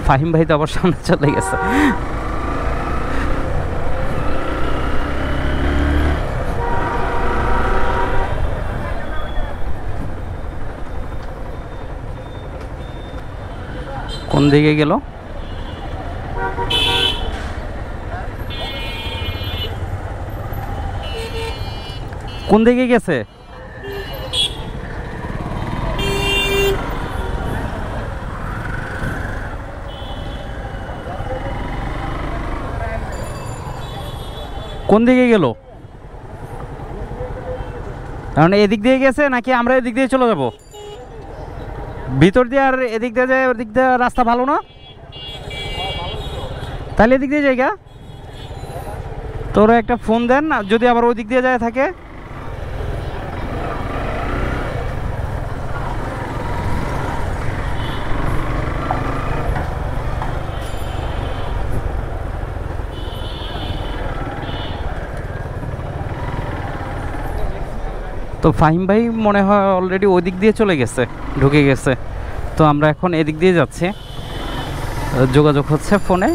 ফাহিম ভাই তো আবার সামনে চলে গেছে। কোন দিকে গেল? কোন দিকে গেছে? কোন দিকে গেল? কারণ এদিক দিয়ে গেছে নাকি আমরা এদিক দিয়ে চলে যাব? ভিতর দিয়ে আর এদিক দিয়ে যায়, ওদিক দিয়ে রাস্তা ভালো না, তাহলে এদিক দিয়ে জায়গা। তোরা একটা ফোন দেন যদি আবার ওই দিক দিয়ে যায় থাকে। তো ফাহিম ভাই মনে হয় অলরেডি ওই দিক দিয়ে চলে গেছে, ঢুকে গেছে। তো আমরা এখন এদিক দিয়ে যাচ্ছি, যোগাযোগ হচ্ছে ফোনে,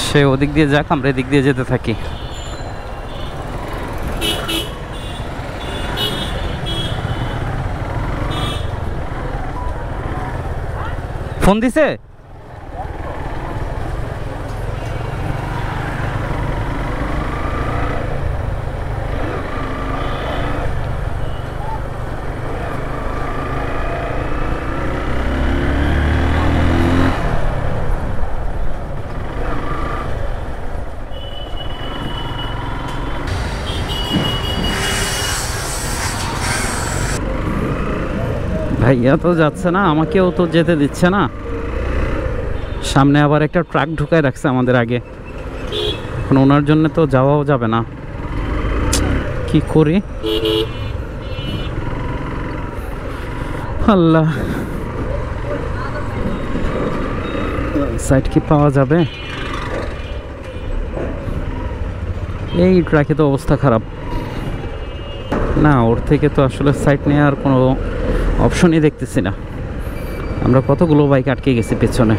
সে ওদিক দিয়ে যাক, আমরা এদিক দিয়ে যেতে থাকি। ফোন দিছে? ভাইয়া তো যাচ্ছে না, আমাকেও তো যেতে দিচ্ছে না। সামনে আবার একটা ট্রাক ঢুকায় রাখছে আমাদের আগে, এখন ওনার জন্য তো যাওয়াও যাবে না। কি করি আল্লাহ, সাইড কি পাওয়া যাবে? এই ট্রাকে তো অবস্থা খারাপ না, ওর থেকে তো আসলে সাইড নেওয়ার কোনো অপশনই দেখতেছি না। আমরা কতগুলো বাইক আটকে গেছি পেছনে।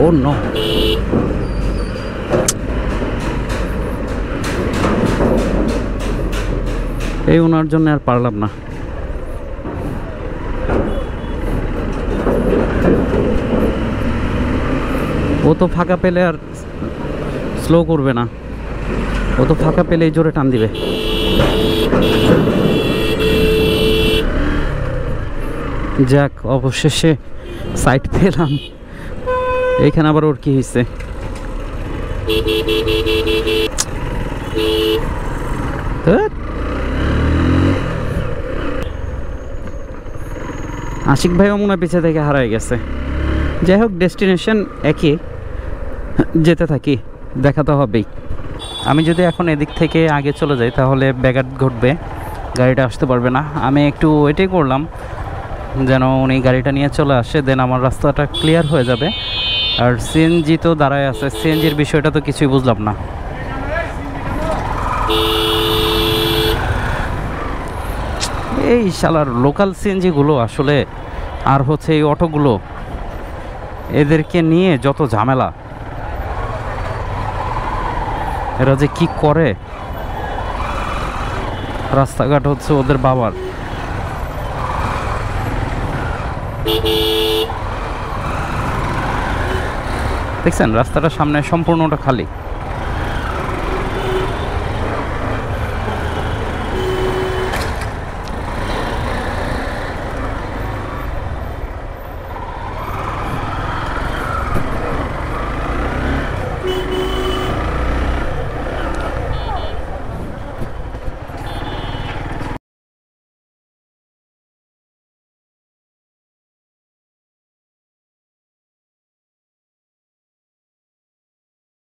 ও নো, এই ওনার জন্য আর পারলাম না। ও তো ফাঁকা পেলে আর স্লো করবে না, ও তো ফাঁকা পেলেই জোরে টান দিবে। যাক, অবশেষে সাইড পেলাম। এইখানে আবার ওর কি হয়েছে? আশিক ভাইও মনে হয় পিছে থেকে হারাই গেছে। যাই হোক, ডেস্টিনেশন একই, যেতে থাকি, দেখা তো হবেই। আমি যদি এখন এদিক থেকে আগে চলে যাই তাহলে ব্যাঘাত ঘটবে, গাড়িটা আসতে পারবে না। আমি একটু ওয়েটই করলাম যেন উনি গাড়িটা নিয়ে চলে আসে, দেন আমার রাস্তাটা ক্লিয়ার হয়ে যাবে। আর সিএনজি তো দাঁড়ায় আছে, সিএনজির বিষয়টা তো কিছুই বুঝলাম না। এই শালার লোকাল সিএনজিগুলো আসলে, আর হচ্ছে এই অটোগুলো, এদেরকে নিয়ে যত ঝামেলা, এরা যে কি করে। রাস্তাঘাট হচ্ছে ওদের বাবার। দেখছেন রাস্তাটা সামনে সম্পূর্ণটা খালি।